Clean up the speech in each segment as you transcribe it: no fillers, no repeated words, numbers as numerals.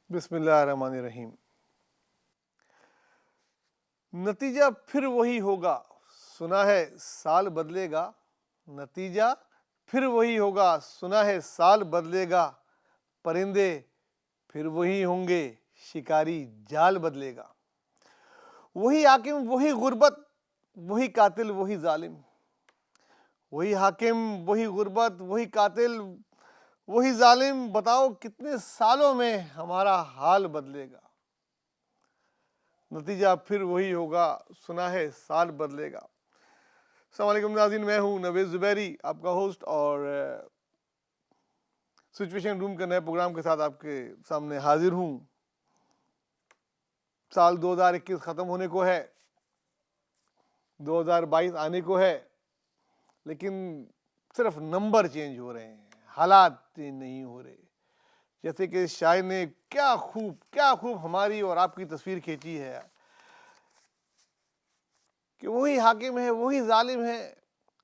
بسم اللہ الرحمن الرحیم۔ نتیجہ پھر وہی ہوگا، سنا ہے سال بدلے گا۔ نتیجہ پھر وہی ہوگا، سنا ہے سال بدلے گا۔ پرندے پھر وہی ہوں گے، شکاری جال بدلے گا۔ وہی حاکم وہی غربت، وہی قاتل وہی ظالم۔ وہی حاکم وہی غربت، وہی قاتل وہی ظالم۔ بتاؤ کتنے سالوں میں ہمارا حال بدلے گا۔ نتیجہ پھر وہی ہوگا، سنا ہے سال بدلے گا۔ السلام علیکم ناظرین، میں ہوں نوید زبیری، آپ کا ہوسٹ، اور سچویشن روم کے نئے پروگرام کے ساتھ آپ کے سامنے حاضر ہوں۔ سال 2021 ختم ہونے کو ہے، 2022 آنے کو ہے، لیکن صرف نمبر چینج ہو رہے ہیں، حالات چینج نہیں ہو رہے۔ جیسے کہ شاعر نے کیا خوب ہماری اور آپ کی تصویر کھینچی ہے کہ وہی حاکم ہے، وہی ظالم ہے،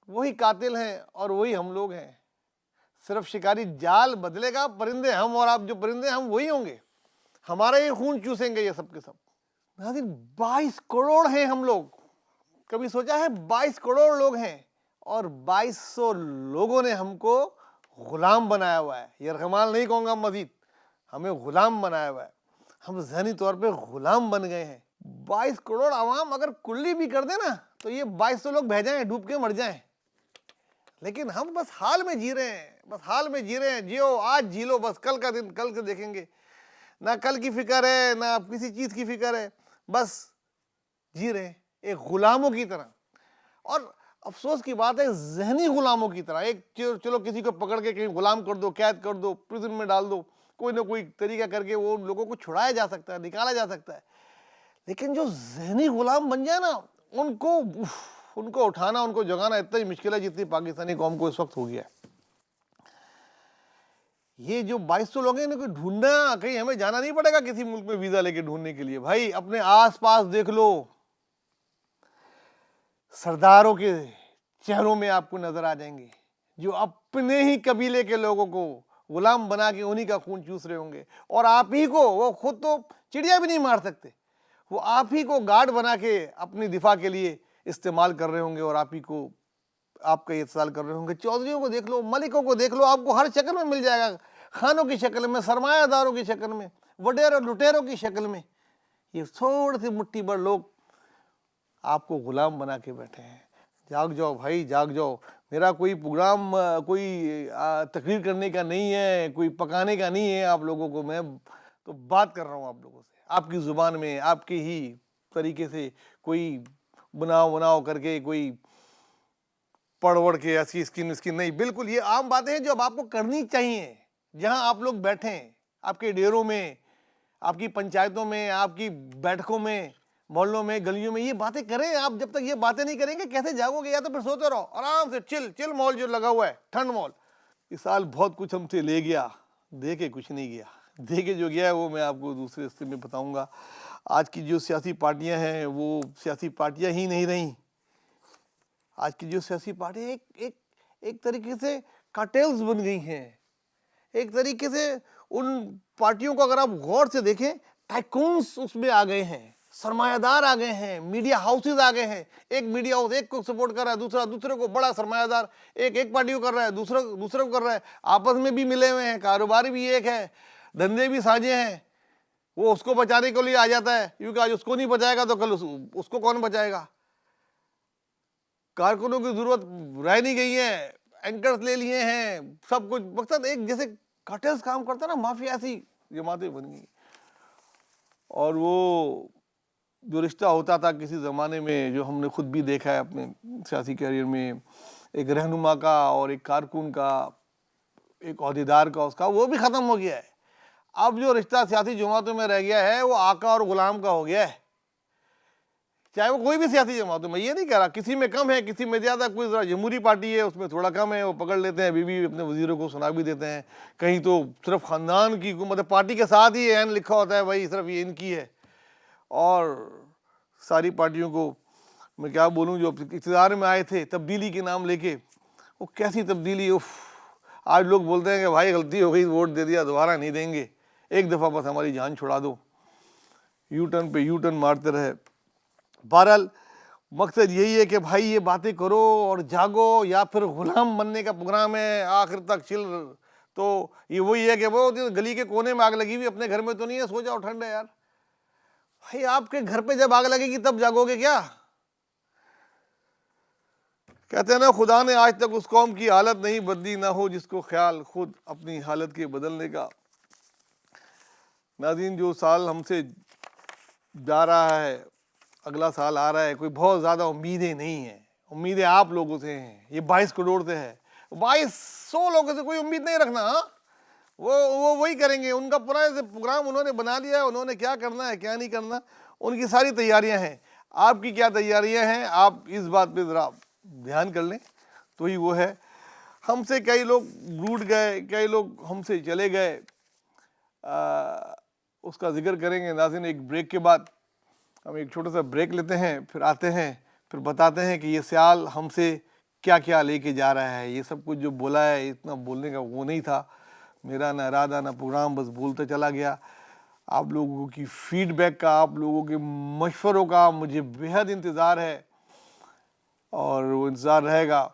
وہی قاتل ہیں، اور وہی ہم لوگ ہیں۔ صرف شکاری جال بدلے گا، پرندے ہم اور آپ جو پرندے ہم وہی ہوں گے، ہمارا یہ خون چوسیں گے یہ سب کے سب۔ ناظرین 22 کروڑ ہیں ہم لوگ، کبھی سوچا ہے 22 کروڑ لوگ ہیں، اور 2200 لوگوں نے ہم کو غلام بنایا ہوا ہے۔ یرغمال نہیں کہوں گا، مزید ہمیں غلام بنایا ہوا ہے، ہم ذہنی طور پہ غلام بن گئے ہیں۔ 22 کروڑ عوام اگر کلی بھی کر دیں نا تو یہ 2200 لوگ بہ جائیں، ڈوب کے مر جائیں، لیکن ہم بس حال میں جی رہے ہیں، بس حال میں جی رہے ہیں۔ جیو آج جی لو، بس کل کا دن کل سے دیکھیں گے، نہ کل کی فکر ہے نہ کسی چیز کی فکر ہے، بس جی رہے ہیں ایک غلاموں کی طرح۔ اور افسوس کی بات ہے، ذہنی غلاموں کی طرح۔ ایک چلو کسی کو پکڑ کے کہیں غلام کر دو، قید کر دو، پریزن میں ڈال دو، کوئی نہ کوئی طریقہ کر کے وہ لوگوں کو چھڑایا جا سکتا ہے، نکالا جا سکتا ہے، لیکن جو ذہنی غلام بن جائے نا، ان کو اٹھانا، ان کو جگانا اتنا ہی مشکل ہے جتنی پاکستانی قوم کو اس وقت ہو گیا ہے۔ یہ جو 2200 لوگ ہیں، ان کو ڈھونڈنا، کہیں ہمیں جانا نہیں پڑے گا کسی ملک میں ویزا لے کے ڈھونڈنے کے لیے۔ بھائی اپنے آس پاس دیکھ لو، سرداروں کے چہروں میں آپ کو نظر آ جائیں گے جو اپنے ہی قبیلے کے لوگوں کو غلام بنا کے انہی کا خون چوس رہے ہوں گے، اور آپ ہی کو، وہ خود تو چڑیا بھی نہیں مار سکتے، وہ آپ ہی کو گارڈ بنا کے اپنی دفاع کے لیے استعمال کر رہے ہوں گے، اور آپ ہی کو، آپ کا اتصال کر رہے ہوں گے۔ چودھریوں کو دیکھ لو، ملکوں کو دیکھ لو، آپ کو ہر شکل میں مل جائے گا، خانوں کی شکل میں، سرمایہ داروں کی شکل میں، وڈیروں لٹیروں کی شکل میں۔ یہ تھوڑے سے مٹھی بھر لوگ آپ کو غلام بنا کے بیٹھے ہیں۔ جاگ جاؤ بھائی، جاگ جاؤ۔ میرا کوئی پروگرام، کوئی تقریر کرنے کا نہیں ہے، کوئی پکانے کا نہیں ہے آپ لوگوں کو، میں تو بات کر رہا ہوں آپ لوگوں سے، آپ کی زبان میں، آپ کے ہی طریقے سے، کوئی بناؤ کر کے، کوئی پڑھ وڑھ کے ایسی اسکین نہیں، بالکل یہ عام باتیں ہیں جو اب آپ کو کرنی چاہیے۔ جہاں آپ لوگ بیٹھیں، آپ کے ڈیروں میں، آپ کی پنچایتوں میں، آپ کی بیٹھکوں میں، محلوں میں، گلیوں میں، یہ باتیں کریں۔ آپ جب تک یہ باتیں نہیں کریں گے کیسے جاگو گے؟ یا تو پھر سوتے رہو آرام سے، چل مال جو لگا ہوا ہے، ٹھنڈ مال۔ اس سال بہت کچھ ہم سے لے گیا، دے کے کچھ نہیں گیا۔ دے کے جو گیا ہے وہ میں آپ کو دوسرے حصے میں بتاؤں گا۔ آج کی جو سیاسی پارٹیاں ہیں وہ سیاسی پارٹیاں ہی نہیں رہیں۔ آج کی جو سیاسی پارٹیاں ایک طریقے سے کارٹیلز بن گئی ہیں۔ ایک طریقے سے ان پارٹیوں کو اگر آپ غور سے دیکھیں، ٹائکونز اس میں آ گئے ہیں، سرمایہ دار آ گئے ہیں، میڈیا ہاؤسز آ گئے ہیں۔ ایک میڈیا ہاؤس ایک کو سپورٹ کر رہا ہے، دوسرے کو، بڑا سرمایہ دار ایک پارٹی کو کر رہا ہے، دوسرے کو کر رہا ہے، آپس میں بھی ملے ہوئے ہیں، کاروبار بھی ایک ہے، دھندے بھی سانجھے ہیں۔ وہ اس کو بچانے کے لیے آ جاتا ہے، کیونکہ آج اس کو نہیں بچائے گا تو کل اس کو کون بچائے گا۔ کارکنوں کی ضرورت رہ نہیں گئی ہے، اینکرز لے لیے ہیں، سب کچھ، مقصد ایک جیسے کارٹلز کام کرتا ہے نا، مافیا سی جماعتیں بن گئی۔ اور وہ جو رشتہ ہوتا تھا کسی زمانے میں، جو ہم نے خود بھی دیکھا ہے اپنے سیاسی کیریئر میں، ایک رہنما کا اور ایک کارکن کا، ایک عہدیدار کا، اس کا، وہ بھی ختم ہو گیا ہے۔ اب جو رشتہ سیاسی جماعتوں میں رہ گیا ہے وہ آقا اور غلام کا ہو گیا ہے، چاہے وہ کوئی بھی سیاسی جماعت ہو۔ میں یہ نہیں کہہ رہا کسی میں کم ہے، کسی میں زیادہ، کوئی ذرا جمہوری پارٹی ہے اس میں تھوڑا کم ہے، وہ پکڑ لیتے ہیں، بیوی اپنے وزیروں کو سنا بھی دیتے ہیں، کہیں تو صرف خاندان کی حکومت، پارٹی کے ساتھ ہی عین لکھا ہوتا ہے بھائی صرف یہ ان کی ہے، اور ساری پارٹیوں کو میں کیا بولوں، جو اقتدار میں آئے تھے تبدیلی کے نام لے کے، وہ کیسی تبدیلی، آج لوگ بولتے ہیں کہ بھائی غلطی ہو گئی، ووٹ دے دیا، دوبارہ نہیں دیں گے، ایک دفعہ بس ہماری جان چھڑا دو، یو ٹرن پہ یو ٹرن مارتے رہے۔ بہرحال مقصد یہی ہے کہ بھائی یہ باتیں کرو اور جاگو، یا پھر غلام بننے کا پروگرام ہے آخر تک چل، تو یہ وہی ہے کہ وہ گلی کے کونے میں آگ لگی ہوئی، اپنے گھر میں تو نہیں ہے، سو جاؤ ٹھنڈ ہے یار۔ بھائی آپ کے گھر پہ جب آگ لگے گی تب جاگو گے کیا؟ کہتے ہیں نا، خدا نے آج تک اس قوم کی حالت نہیں بدلی، نہ ہو جس کو خیال خود اپنی حالت کے بدلنے کا۔ ناظرین، جو سال ہم سے جا رہا ہے، اگلا سال آ رہا ہے، کوئی بہت زیادہ امیدیں نہیں ہیں، امیدیں آپ لوگوں سے ہیں، یہ 22 کروڑ سے ہے، 2200 لوگوں سے کوئی امید نہیں رکھنا، ہاں وہ وہی کریں گے، ان کا پورا پروگرام انہوں نے بنا لیا ہے، انہوں نے کیا کرنا ہے کیا نہیں کرنا، ان کی ساری تیاریاں ہیں۔ آپ کی کیا تیاریاں ہیں، آپ اس بات پہ ذرا دھیان کر لیں تو ہی وہ ہے۔ ہم سے کئی لوگ روٹ گئے، کئی لوگ ہم سے چلے گئے، اس کا ذکر کریں گے ناظرین ایک بریک کے بعد۔ ہم ایک چھوٹا سا بریک لیتے ہیں، پھر آتے ہیں، پھر بتاتے ہیں کہ یہ سیال ہم سے کیا کیا لے کے جا رہا ہے۔ یہ سب کچھ جو بولا ہے، اتنا بولنے کا وہ نہیں تھا میرا، نہ ارادہ نہ پروگرام، بس بولتا چلا گیا۔ آپ لوگوں کی فیڈ بیک کا، آپ لوگوں کے مشوروں کا مجھے بہت انتظار ہے، اور وہ انتظار رہے گا۔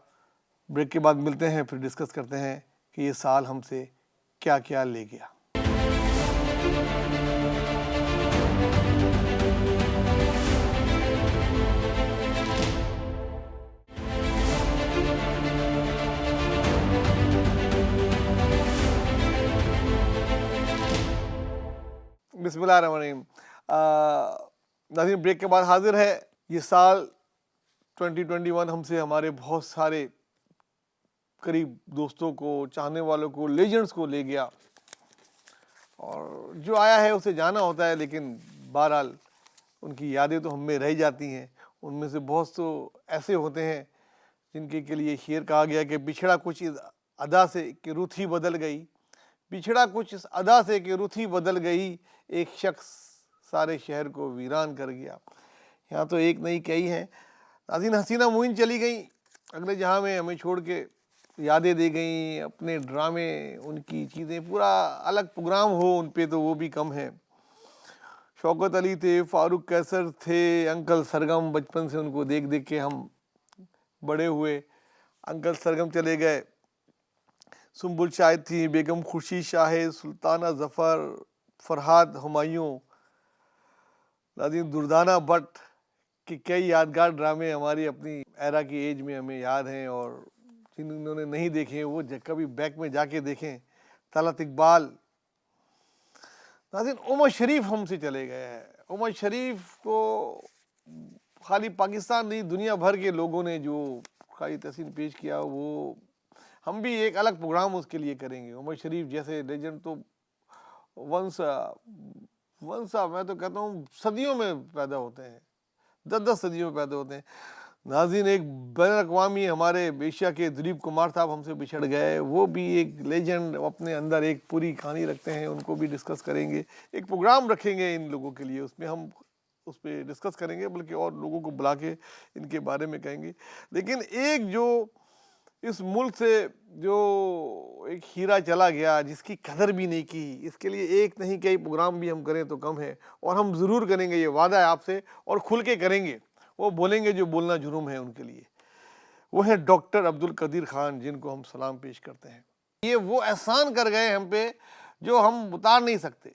بریک کے بعد ملتے ہیں، پھر ڈسکس کرتے ہیں کہ یہ سال ہم سے کیا کیا لے گیا۔ بسم اللہ الرحمن الرحیم۔ ناظرین، بریک کے بعد حاضر ہے۔ یہ سال 2021 ہم سے ہمارے بہت سارے قریب دوستوں کو، چاہنے والوں کو، لیجنڈز کو لے گیا، اور جو آیا ہے اسے جانا ہوتا ہے، لیکن بہرحال ان کی یادیں تو ہم میں رہ جاتی ہیں۔ ان میں سے بہت سے ایسے ہوتے ہیں جن کے لیے شعر کہا گیا کہ بچھڑا کچھ اس ادا سے کہ رت ہی بدل گئی، بچھڑا کچھ اس ادا سے کہ رت ہی بدل گئی، ایک شخص سارے شہر کو ویران کر گیا۔ یہاں تو ایک نہیں کئی ہیں ناظرین۔ حسینہ معین چلی گئیں اگلے جہاں میں، ہمیں چھوڑ کے، یادیں دے گئیں، اپنے ڈرامے، ان کی چیزیں، پورا الگ پروگرام ہو ان پہ تو وہ بھی کم ہے۔ شوکت علی تھے، فاروق قیصر تھے، انکل سرگم، بچپن سے ان کو دیکھ دیکھ کے ہم بڑے ہوئے۔ انکل سرگم چلے گئے، سنبل شاہد تھی، بیگم خورشید شاہد، سلطانہ ظفر، فرحاد ہمایوں، ناظرین دردانہ بٹ کہ کئی یادگار ڈرامے ہماری اپنی ایرا کی ایج میں ہمیں یاد ہیں، اور جنہوں نے نہیں دیکھے وہ کبھی بیک میں جا کے دیکھیں۔ طلعت اقبال، ناظرین عمر شریف ہم سے چلے گئے ہیں۔ عمر شریف کو خالی پاکستان نہیں، دنیا بھر کے لوگوں نے جو خالی تحسین پیش کیا، وہ ہم بھی ایک الگ پروگرام اس کے لیے کریں گے۔ عمر شریف جیسے لیجنڈ تو ونسا میں تو کہتا ہوں صدیوں میں پیدا ہوتے ہیں، 10 صدیوں میں پیدا ہوتے ہیں۔ ناظرین ایک بین الاقوامی ہمارے ایشیا کے دلیپ کمار صاحب ہم سے بچھڑ گئے، وہ بھی ایک لیجنڈ، اپنے اندر ایک پوری کہانی رکھتے ہیں، ان کو بھی ڈسکس کریں گے، ایک پروگرام رکھیں گے ان لوگوں کے لیے، اس میں ہم اس پہ ڈسکس کریں گے، بلکہ اور لوگوں کو بلا کے ان کے بارے میں کہیں گے۔ لیکن ایک جو اس ملک سے جو ایک ہیرا چلا گیا، جس کی قدر بھی نہیں کی، اس کے لیے ایک نہیں کئی پروگرام بھی ہم کریں تو کم ہے، اور ہم ضرور کریں گے، یہ وعدہ ہے آپ سے، اور کھل کے کریں گے۔ وہ بولیں گے جو بولنا جرم ہے ان کے لیے۔ وہ ہیں ڈاکٹر عبدالقدیر خان، جن کو ہم سلام پیش کرتے ہیں۔ یہ وہ احسان کر گئے ہم پہ جو ہم اتار نہیں سکتے،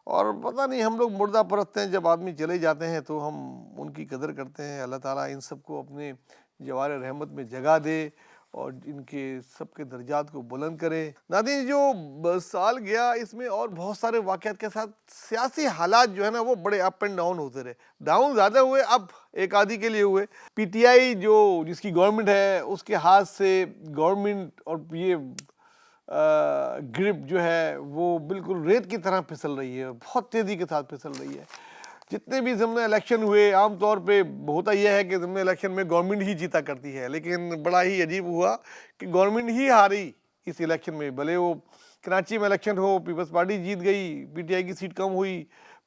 اور پتہ نہیں ہم لوگ مردہ پرست ہیں، جب آدمی چلے جاتے ہیں تو ہم ان کی قدر کرتے ہیں۔ اللہ تعالیٰ ان سب کو اپنے جوار رحمت میں جگہ دے، اور ان کے سب کے درجات کو بلند کرے۔ ناظرین جو سال گیا، اس میں اور بہت سارے واقعات کے ساتھ سیاسی حالات جو ہے نا، وہ بڑے اپ اینڈ ڈاؤن ہوتے رہے۔ ڈاؤن زیادہ ہوئے، اب ایک آدھی کے لیے ہوئے۔ پی ٹی آئی جس کی گورنمنٹ ہے، اس کے ہاتھ سے گورنمنٹ اور یہ گرپ جو ہے وہ بالکل ریت کی طرح پھسل رہی ہے، بہت تیزی کے ساتھ پھسل رہی ہے۔ جتنے بھی ضمن الیکشن ہوئے، عام طور پہ ہوتا یہ ہے کہ ضمن الیکشن میں گورنمنٹ ہی جیتا کرتی ہے، لیکن بڑا ہی عجیب ہوا کہ گورنمنٹ ہی ہاری اس الیکشن میں۔ بھلے وہ کراچی میں الیکشن ہو، پیپلز پارٹی جیت گئی، پی ٹی آئی کی سیٹ کم ہوئی،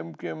MQM